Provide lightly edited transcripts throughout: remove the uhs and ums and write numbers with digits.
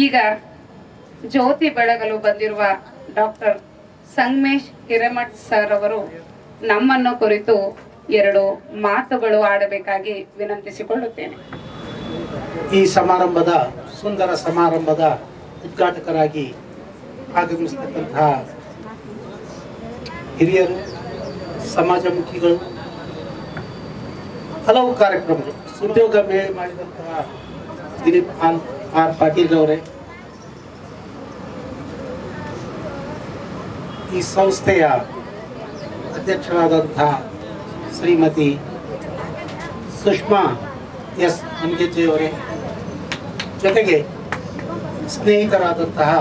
ಈಗ ಜ್ಯೋತಿ ಬೆಳಗಲು ಬಂದಿರುವ doctor Sangamesh Hiremath sir ಅವರು ನಮ್ಮನ್ನು ಕುರಿತು 2 ಮಾತುಗಳು ಆಡಬೇಕಾಗಿ ವಿನಂತಿಸಿಕೊಳ್ಳುತ್ತೇನೆ. ಈ ಸಮಾರಂಭದ ಸುಂದರ ಸಮಾರಂಭದ ಉದ್ಘಾಟಕರಾಗಿ ಆಗಮಿಸತಕ್ಕಂತಹ ಹಿರಿಯರು, ಸಮಾಜಮುಖಿಗಳು, ಹಲವು ಕಾರ್ಯಕ್ರಮಗಳು, ಉದ್ಯೋಗ ಮೇಳ ಮಾಡಿದಂತಹ ದಿಲೀಪ್ ಆರ್ ಪಾಟೀಲ್ ಅವರೇ, ಈ ಸಂಸ್ಥೆಯ ಅಧ್ಯಕ್ಷರಾದಂತಹ ಶ್ರೀಮತಿ ಸುಷ್ಮಾ ಎಸ್ ಅಂಗೇಜಿಯವರೇ, ಜೊತೆಗೆ ಸ್ನೇಹಿತರಾದಂತಹ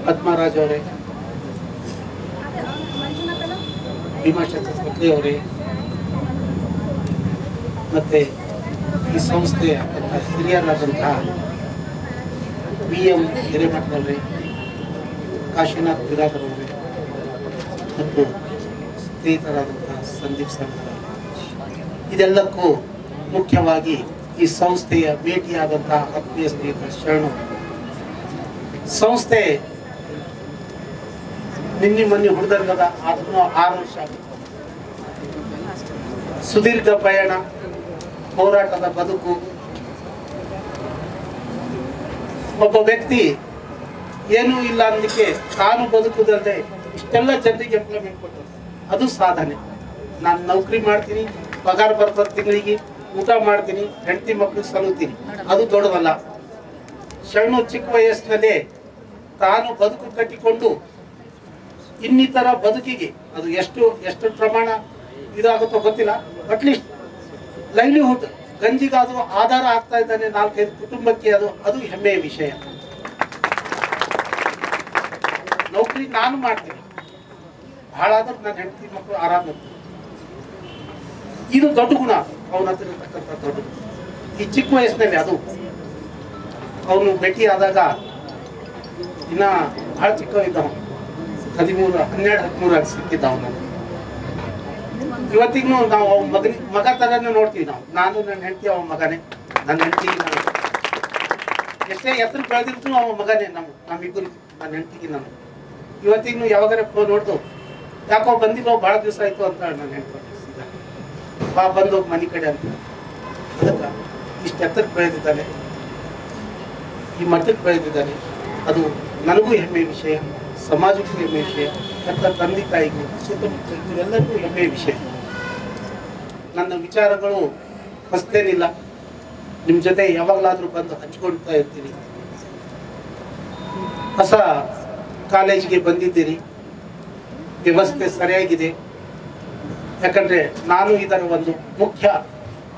ಪದ್ಮರಾಜ್ ಅವರೇ, ಭೀಮಾಶಂಕರ್ ಅವರೇ, ಮತ್ತು ಈ ಸಂಸ್ಥೆಯ ಹಿರಿಯರಾದಂತಹ BM ಹಿರೇಮಠ್ ಅವರೇ, ಕಾಶಿನಾಥ್ ಬಿರಾದರ್ ಅವರೇ ಮತ್ತು ಸ್ನೇಹಿತರಾದಂತಹ ಸಂದೀಪ್ ಸರ್, ಇದೆಲ್ಲಕ್ಕೂ ಮುಖ್ಯವಾಗಿ ಈ ಸಂಸ್ಥೆಯ ಭೇಟಿಯಾದಂತಹ ಆತ್ಮೀಯ ಸ್ನೇಹಿತ ಶರಣು. ಸಂಸ್ಥೆ ಮೊನ್ನೆ ಹುಡುಗರದ 6 ವರ್ಷ ಸುದೀರ್ಘ ಪಯಣ, ಹೋರಾಟದ ಬದುಕು. ಒಬ್ಬ ವ್ಯಕ್ತಿ ಏನೂ ಇಲ್ಲ ಅನ್ನಲಿಕ್ಕೆ ತಾನು ಬದುಕುವುದಲ್ಲದೆ ಇಷ್ಟೆಲ್ಲ ಜನರಿಗೆ ಎಂಪ್ಲಾಯ್ಮೆಂಟ್ ಕೊಟ್ಟರು, ಅದು ಸಾಧನೆ. ನಾನು ನೌಕರಿ ಮಾಡ್ತೀನಿ, ಪಗಾರ ಬರ್ತದೆ, ತಿಂಗಳಿಗೆ ಊಟ ಮಾಡ್ತೀನಿ, ಹೆಂಡತಿ ಮಕ್ಕಳಿಗೆ ಸಲ್ಲುತ್ತೀನಿ, ಅದು ದೊಡ್ಡದಲ್ಲ. ಶರಣು ಚಿಕ್ಕ ವಯಸ್ಸಿನಲ್ಲೇ ತಾನು ಬದುಕು ಕಟ್ಟಿಕೊಂಡು ಇನ್ನಿತರ ಬದುಕಿಗೆ ಅದು ಎಷ್ಟು ಪ್ರಮಾಣ ಇದಾಗುತ್ತೋ ಗೊತ್ತಿಲ್ಲ, ಅಟ್ಲೀಸ್ಟ್ ಲೈವ್ಲಿಹುಡ್ ಗಂಜಿಗಾದರೂ ಆಧಾರ ಆಗ್ತಾ ಇದ್ದಾನೆ 4-5 ಕುಟುಂಬಕ್ಕೆ, ಅದು ಹೆಮ್ಮೆಯ ವಿಷಯ. ನೌಕರಿ ನಾನು ಮಾಡ್ತೀನಿ, ಬಹಳ ಆದ್ರೂ ನನ್ನ ಹೆಂಡತಿ ಮಕ್ಕಳು ಆರಾಮ, ಇದು ದೊಡ್ಡ ಗುಣ ಅವನ ಹತ್ರ ಇರ್ತಕ್ಕಂಥ ದೊಡ್ಡ. ಈ ಚಿಕ್ಕ ವಯಸ್ಸಿನಲ್ಲಿ ಅದು ಅವನು ಭೇಟಿ ಆದಾಗ ಇನ್ನ ಬಹಳ ಚಿಕ್ಕವಿದ್ದವ, 12-13 ಸಿಕ್ಕಿದ್ದ ಅವನು. ಇವತ್ತಿಗೂ ನಾವು ಅವನ ಮಗ ತರನೇ ನೋಡ್ತೀವಿ ನಾವು. ನಾನು ನನ್ನ ಹೆಂಡತಿ ಅವನ ಮಗನೇ, ನನ್ನ ಹೆಂಡತಿಗೆ ನಾನು ಎಷ್ಟೇ ಎತ್ತರ ಬೆಳೆದಿರ್ತು ಅವನ ಮಗನೇ ನಮ್ಮಿಬ್ಬರು, ನನ್ನ ಹೆಂಡತಿಗೆ ನಾನು. ಇವತ್ತಿಗೂ ಯಾವಾಗಾರ ಫೋನ್ ನೋಡ್ದು, ಯಾಕೋ ಬಂದಿಲ್ಲ ಭಾಳ ದಿವಸ ಆಯ್ತು ಅಂತ ನನ್ನ ಹೆಂಡತಿ ಬಾ ಬಂದೋಗಿ ಮನೆ ಕಡೆ ಅಂತ. ಅದಕ್ಕೆ ಇಷ್ಟು ಎತ್ತರಕ್ಕೆ ಬೆಳೆದಿದ್ದಾನೆ, ಈ ಮಟ್ಟಕ್ಕೆ ಬೆಳೆದಿದ್ದಾನೆ, ಅದು ನನಗೂ ಹೆಮ್ಮೆಯ ವಿಷಯ, ಸಮಾಜಕ್ಕೂ ಹೆಮ್ಮೆಯ ವಿಷಯ, ಮತ್ತು ತಂದೆ ತಾಯಿಗೂ ಸುತ್ತಮುತ್ತ ಎಲ್ಲರಿಗೂ ಹೆಮ್ಮೆಯ ವಿಷಯ. ನನ್ನ ವಿಚಾರಗಳು ಹೊಸತೇನಿಲ್ಲ, ನಿಮ್ಮ ಜೊತೆ ಯಾವಾಗಲಾದರೂ ಬಂದು ಹಂಚ್ಕೊಳ್ತಾ ಇರ್ತೀನಿ. ಹೊಸ ಕಾಲೇಜಿಗೆ ಬಂದಿದ್ದೀರಿ, ವ್ಯವಸ್ಥೆ ಸರಿಯಾಗಿದೆ. ಯಾಕಂದ್ರೆ ನಾನು ಇದರ ಒಂದು ಮುಖ್ಯ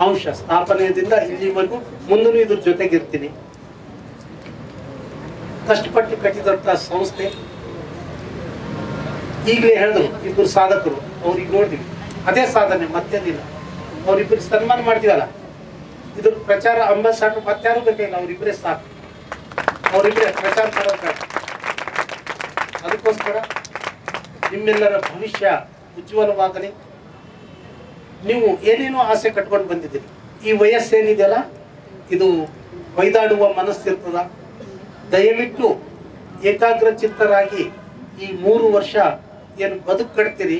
ಅಂಶ, ಸ್ಥಾಪನೆಯಿಂದ ಇಲ್ಲಿವರೆಗೂ ಮುಂದೂ ಇದ್ರ ಜೊತೆಗಿರ್ತೀನಿ. ಕಷ್ಟಪಟ್ಟು ಕಟ್ಟಿದಂಥ ಸಂಸ್ಥೆ. ಈಗಲೇ ಹೇಳಿದ್ರು ಇಬ್ಬರು ಸಾಧಕರು, ಅವ್ರಿಗೆ ನೋಡಿದ್ವಿ, ಅದೇ ಸಾಧನೆ, ಮತ್ತೇನಿಲ್ಲ. ಅವ್ರಿಬ್ಬರಿಗೆ ಸನ್ಮಾನ ಮಾಡ್ತೀವಲ್ಲ, ಇದ್ರ ಪ್ರಚಾರ ಅಂಬಾಸಡರ್ ಮತ್ತಾರು ಬೇಕಾಗಿಲ್ಲ, ಅವರಿಬ್ಬರೇ ಸಾಕು, ಅವರಿಬ್ಬರೇ ಪ್ರಚಾರ ಮಾಡೋದು. ಅದಕ್ಕೋಸ್ಕರ ನಿಮ್ಮೆಲ್ಲರ ಭವಿಷ್ಯ ಉಜ್ವಲವಾಗಲಿ. ನೀವು ಏನೇನೋ ಆಸೆ ಕಟ್ಕೊಂಡು ಬಂದಿದ್ದೀರಿ. ಈ ವಯಸ್ಸೇನಿದೆಯಲ್ಲ, ಇದು ಒಯ್ದಾಡುವ ಮನಸ್ಸಿರ್ತದ. ದಯವಿಟ್ಟು ಏಕಾಗ್ರ ಚಿತ್ತರಾಗಿ ಈ 3 ವರ್ಷ ಏನು ಬದುಕು ಕಟ್ತೀರಿ,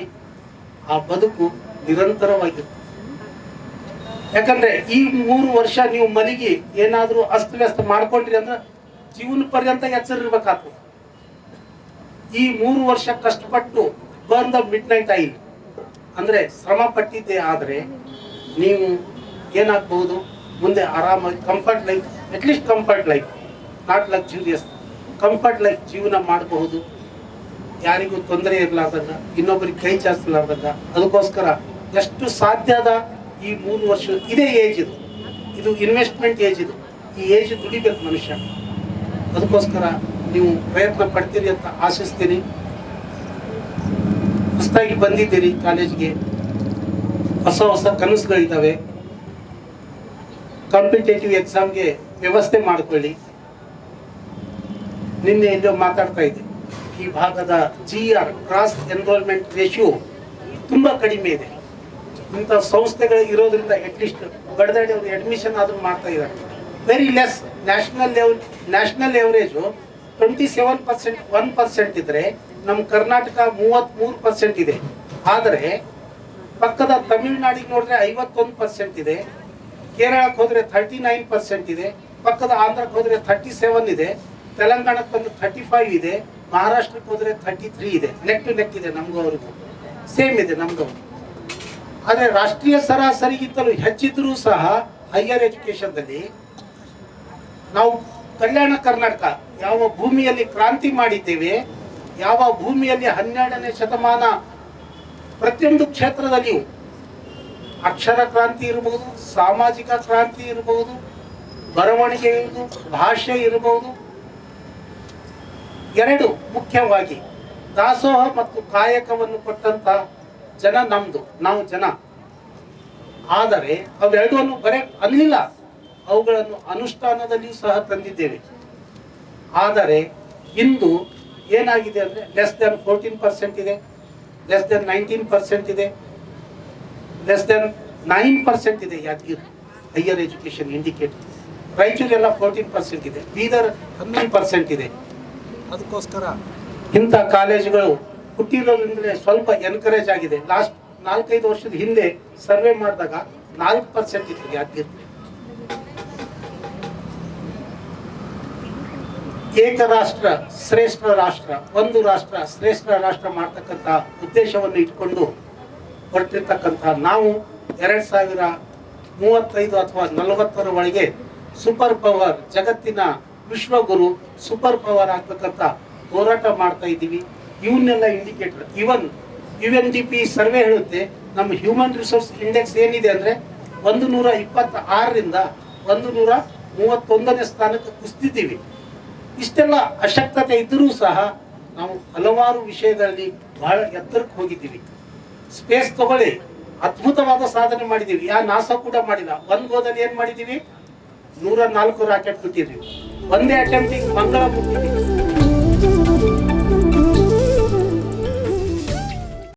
ಆ ಬದುಕು ನಿರಂತರವಾಗಿರ್ತದೆ. ಯಾಕಂದ್ರೆ ಈ 3 ವರ್ಷ ನೀವು ಮನೆಗೆ ಏನಾದರೂ ಅಸ್ತವ್ಯಸ್ತ ಮಾಡ್ಕೊಂಡ್ರಿ ಅಂದ್ರೆ ಜೀವನ ಪರ್ಯಂತ ಎಚ್ಚರ ಇರ್ಬೇಕಾಗ್ತದೆ. ಈ 3 ವರ್ಷ ಕಷ್ಟಪಟ್ಟು burn the midnight oil ಅಂದ್ರೆ ಶ್ರಮ ಪಟ್ಟಿದ್ದೆ ಆದ್ರೆ ನೀವು ಏನಾಗಬಹುದು, ಮುಂದೆ ಆರಾಮಾಗಿ comfort life, at least comfort life, not luxurious, comfort life ಜೀವನ ಮಾಡಬಹುದು. ಯಾರಿಗೂ ತೊಂದರೆ ಇರಲಾರ್ದಾಗ, ಇನ್ನೊಬ್ಬರಿಗೆ ಕೈ ಚಾಚಲಾರ್ದಾಗ. ಅದಕ್ಕೋಸ್ಕರ ಎಷ್ಟು ಸಾಧ್ಯದ ಈ 3 ವರ್ಷ, ಇದೇ ಏಜ್, ಇದು ಇನ್ವೆಸ್ಟ್ಮೆಂಟ್ ಏಜ್. ಈ ಏಜ್ ದುಡಿಬೇಕು ಮನುಷ್ಯ. ಅದಕ್ಕೋಸ್ಕರ ನೀವು ಪ್ರಯತ್ನ ಪಡ್ತೀರಿ ಅಂತ ಆಶಿಸ್ತೀನಿ. ಹೊಸದಾಗಿ ಬಂದಿದ್ದೀರಿ ಕಾಲೇಜ್ಗೆ, ಹೊಸ ಕನಸುಗಳಿದ್ದಾವೆ. ಕಾಂಪಿಟೇಟಿವ್ ಎಕ್ಸಾಮ್ಗೆ ವ್ಯವಸ್ಥೆ ಮಾಡಿಕೊಳ್ಳಿ. ನಿನ್ನೆ ಎಲ್ಲೋ ಮಾತಾಡ್ತಾ ಇದ್ದೆ, ಈ ಭಾಗದ GR ಕ್ರಾಸ್ ಎನ್ರೋಲ್ಮೆಂಟ್ ರೇಷಿಯೋ ತುಂಬ ಕಡಿಮೆ ಇದೆ. ಇಂಥ ಸಂಸ್ಥೆಗಳು ಇರೋದ್ರಿಂದ ಅಟ್ಲೀಸ್ಟ್ ಬಡದಾಡಿ ಅವರು ಅಡ್ಮಿಷನ್ ಆದರೂ ಮಾಡ್ತಾ ಇದ್ದಾರೆ. Very less. ನ್ಯಾಷನಲ್ ಎವರೇಜು 27%, 1% ಇದ್ರೆ ನಮ್ಮ ಕರ್ನಾಟಕ 33% ಇದೆ. ಆದರೆ ಪಕ್ಕದ ತಮಿಳುನಾಡಿಗೆ ನೋಡಿದ್ರೆ 51% ಇದೆ, ಕೇರಳಕ್ಕೆ ಹೋದರೆ 39% ಇದೆ, ಪಕ್ಕದ ಆಂಧ್ರಕ್ಕೆ ಹೋದರೆ 37 ಇದೆ, ತೆಲಂಗಾಣಕ್ಕೆ ಬಂದು 35 ಇದೆ, ಮಹಾರಾಷ್ಟ್ರಕ್ಕೆ ಹೋದರೆ 33 ಇದೆ. ನೆಕ್ ಟು ನೆಕ್ ಇದೆ, ನಮಗೂ ಅವ್ರಿಗೂ ಸೇಮ್ ಇದೆ ನಮಗೂ. ಆದರೆ ರಾಷ್ಟ್ರೀಯ ಸರಾಸರಿಗಿಂತಲೂ ಹೆಚ್ಚಿದ್ರೂ ಸಹ ಹೈಯರ್ ಎಜುಕೇಶನ್ದಲ್ಲಿ ನಾವು ಕಲ್ಯಾಣ ಕರ್ನಾಟಕ ಯಾವ ಭೂಮಿಯಲ್ಲಿ ಕ್ರಾಂತಿ ಮಾಡಿದ್ದೇವೆ, ಯಾವ ಭೂಮಿಯಲ್ಲಿ 12ನೇ ಶತಮಾನ ಪ್ರತಿಯೊಂದು ಕ್ಷೇತ್ರದಲ್ಲಿಯೂ ಅಕ್ಷರ ಕ್ರಾಂತಿ ಇರಬಹುದು, ಸಾಮಾಜಿಕ ಕ್ರಾಂತಿ ಇರಬಹುದು, ಬರವಣಿಗೆ ಇರುವುದು, ಭಾಷೆ ಇರಬಹುದು. ಎರಡು ಮುಖ್ಯವಾಗಿ ದಾಸೋಹ ಮತ್ತು ಕಾಯಕವನ್ನು ಕೊಟ್ಟಂತ ಜನ ನಮ್ದು, ನಾವು ಜನ. ಆದರೆ ಅವೆರಡನ್ನು ಬರೇ ಅನ್ನಲಿಲ್ಲ, ಅವುಗಳನ್ನು ಅನುಷ್ಠಾನದಲ್ಲಿಯೂ ಸಹ ತಂದಿದ್ದೇವೆ. ಆದರೆ ಇಂದು ಏನಾಗಿದೆ ಅಂದರೆ ಲೆಸ್ ದೆನ್ 14% ಇದೆ, ಲೆಸ್ ದೆನ್ 19% ಇದೆ, ಲೆಸ್ ದೆನ್ 9% ಇದೆ. ಯಾದಗಿರಿ ಹೈಯರ್ ಎಜುಕೇಶನ್ ಇಂಡಿಕೇಟರ್, ರಾಯಚೂರೆಲ್ಲ 14% ಇದೆ, ಬೀದರ್ 11% ಇದೆ. ಅದಕ್ಕೋಸ್ಕರ ಇಂಥ ಕಾಲೇಜುಗಳು ಹುಟ್ಟಿರೋದ್ರಿಂದಲೇ ಸ್ವಲ್ಪ ಎನ್ಕರೇಜ್ ಆಗಿದೆ. ಲಾಸ್ಟ್ 4-5 ವರ್ಷದ ಹಿಂದೆ ಸರ್ವೆ ಮಾಡಿದಾಗ 4% ಇತ್ತು ಯಾದಗಿರಿ. ಏಕ ರಾಷ್ಟ್ರ ಶ್ರೇಷ್ಠ ರಾಷ್ಟ್ರ, ಒಂದು ರಾಷ್ಟ್ರ ಶ್ರೇಷ್ಠ ರಾಷ್ಟ್ರ ಮಾಡ್ತಕ್ಕಂಥ ಉದ್ದೇಶವನ್ನು ಇಟ್ಕೊಂಡು ಹೊರಟಿರ್ತಕ್ಕಂಥ ನಾವು 2035 ಅಥವಾ 40ರ ಒಳಗೆ ಸೂಪರ್ ಪವರ್, ಜಗತ್ತಿನ ವಿಶ್ವಗುರು, ಸೂಪರ್ ಪವರ್ ಆಗ್ಬೇಕಂತ ಹೋರಾಟ ಮಾಡ್ತಾ ಇದ್ದೀವಿ. ಇವನ್ನೆಲ್ಲ ಇಂಡಿಕೇಟರ್, ಇವನ್ UNDP ಸರ್ವೆ ಹೇಳುತ್ತೆ ನಮ್ಮ ಹ್ಯೂಮನ್ ರಿಸೋರ್ಸ್ ಇಂಡೆಕ್ಸ್ ಏನಿದೆ ಅಂದರೆ 126ರಿಂದ 131ನೇ ಸ್ಥಾನಕ್ಕೆ ಕುಸಿದಿದ್ದೀವಿ. ಇಷ್ಟೆಲ್ಲ ಅಶಕ್ತತೆ ಇದ್ದರೂ ಸಹ ನಾವು ಹಲವಾರು ವಿಷಯಗಳಲ್ಲಿ ಬಹಳ ಎತ್ತರಕ್ಕೆ ಹೋಗಿದ್ದೀವಿ. ಸ್ಪೇಸ್ ತಗೊಳ್ಳಿ, ಅದ್ಭುತವಾದ ಸಾಧನೆ ಮಾಡಿದ್ದೀವಿ. ನಾಸಾ ಕೂಡ ಮಾಡಿಲ್ಲ. ಒಂದು ಗೋದಲ್ಲಿ ಏನು ಮಾಡಿದ್ದೀವಿ, 104 ರಾಕೆಟ್ ಬಿಟ್ಟಿದ್ದೀವಿ. ಒಂದೇ ಅಟೆಂಪ್ಟಿಗೆ ಮಂಗಳ ಮುಟ್ಟಿದ್ದೀವಿ.